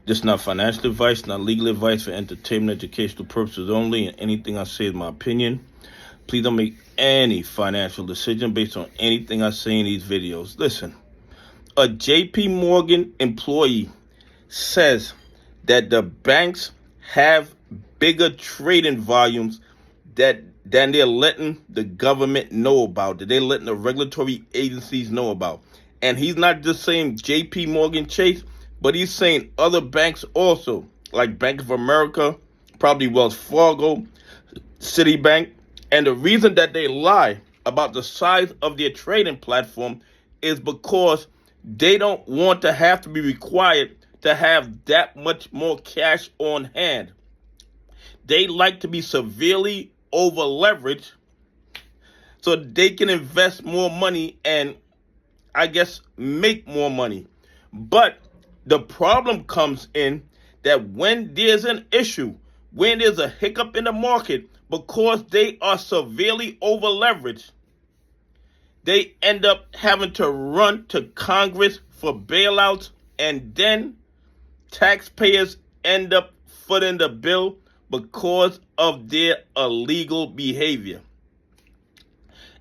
This is not financial advice, not legal advice, for entertainment, educational purposes only, and anything I say is my opinion. Please don't make any financial decision based on anything I say in these videos. Listen, a JP Morgan employee says that the banks have bigger trading volumes than they're letting the government know about, that they're letting the regulatory agencies know about. And he's not just saying JP Morgan Chase, but he's saying other banks also, like Bank of America, probably Wells Fargo, Citibank. And the reason that they lie about the size of their trading platform is because they don't want to have to be required to have that much more cash on hand. They like to be severely over leveraged so they can invest more money and, I guess, make more money. But the problem comes in that when there's an issue, when there's a hiccup in the market, because they are severely over leveraged, they end up having to run to Congress for bailouts, and then taxpayers end up footing the bill because of their illegal behavior.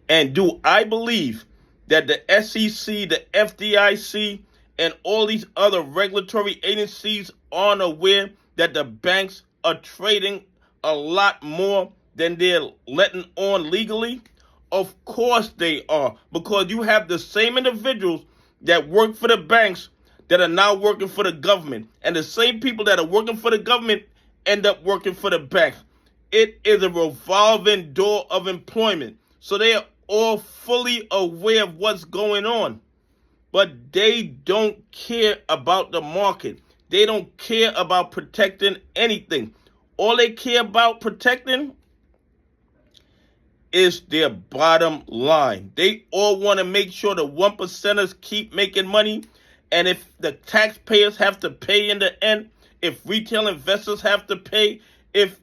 And do I believe that the SEC, the FDIC, and all these other regulatory agencies aren't aware that the banks are trading a lot more than they're letting on legally? Of course they are, because you have the same individuals that work for the banks that are now working for the government, and the same people that are working for the government end up working for the banks. It is a revolving door of employment, so they are all fully aware of what's going on, but they don't care about the market. They don't care about protecting anything. All they care about protecting is their bottom line. They all want to make sure the 1%ers keep making money, and if the taxpayers have to pay in the end, if retail investors have to pay, if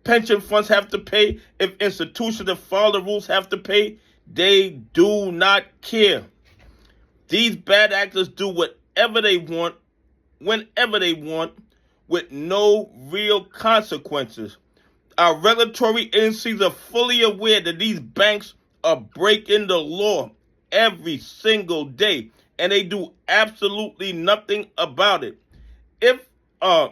pension funds have to pay, if institutions that follow the rules have to pay, they do not care. These bad actors do whatever they want, whenever they want, with no real consequences. Our regulatory agencies are fully aware that these banks are breaking the law every single day, and they do absolutely nothing about it. If a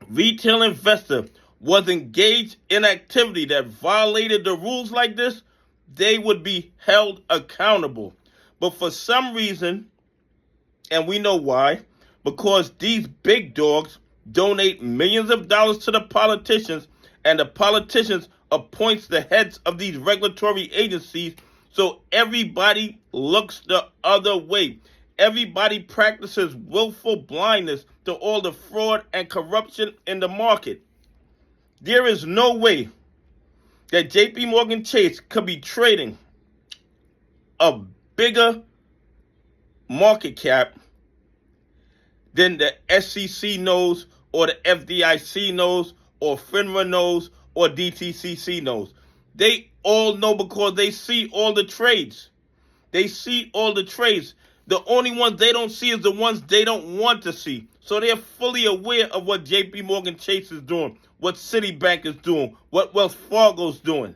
retail investor was engaged in activity that violated the rules like this, they would be held accountable. But for some reason, and we know why, because these big dogs donate millions of dollars to the politicians, and the politicians appoints the heads of these regulatory agencies, so everybody looks the other way. Everybody practices willful blindness to all the fraud and corruption in the market. There is no way that JP Morgan Chase could be trading a bigger market cap than the SEC knows, or the FDIC knows, or FINRA knows, or DTCC knows. They all know because they see all the trades. They see all the trades. The only ones they don't see is the ones they don't want to see. So they're fully aware of what JP Morgan Chase is doing, what Citibank is doing, what Wells Fargo is doing.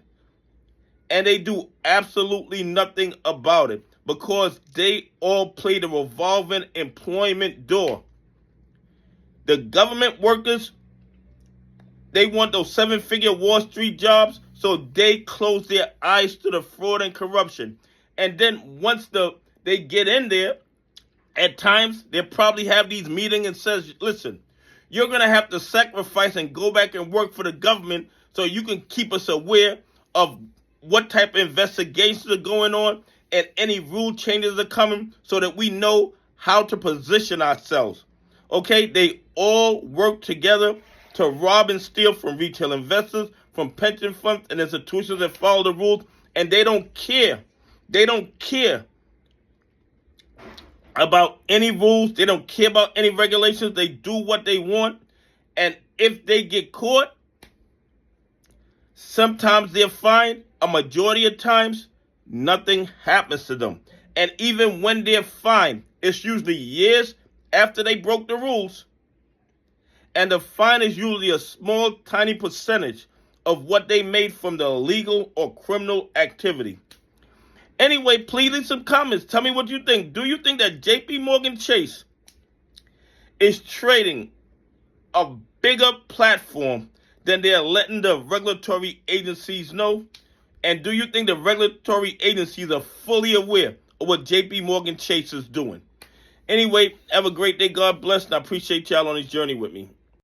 And they do absolutely nothing about it because they all play the revolving employment door. The government workers, they want those 7-figure Wall Street jobs, so they close their eyes to the fraud and corruption. And then once they get in there, at times they probably have these meetings and says, listen, you're going to have to sacrifice and go back and work for the government so you can keep us aware of what type of investigations are going on and any rule changes are coming so that we know how to position ourselves. Okay, they all work together to rob and steal from retail investors, from pension funds and institutions that follow the rules, and they don't care. They don't care about any rules. They don't care about any regulations. They do what they want, and if they get caught, sometimes they're fined. A majority of times, nothing happens to them. And even when they're fined, it's usually years after they broke the rules. And the fine is usually a small, tiny percentage of what they made from the illegal or criminal activity. Anyway, please leave some comments. Tell me what you think. Do you think that JP Morgan Chase is trading a bigger platform than they're letting the regulatory agencies know? And do you think the regulatory agencies are fully aware of what JP Morgan Chase is doing? Anyway, have a great day. God bless, and I appreciate y'all on this journey with me.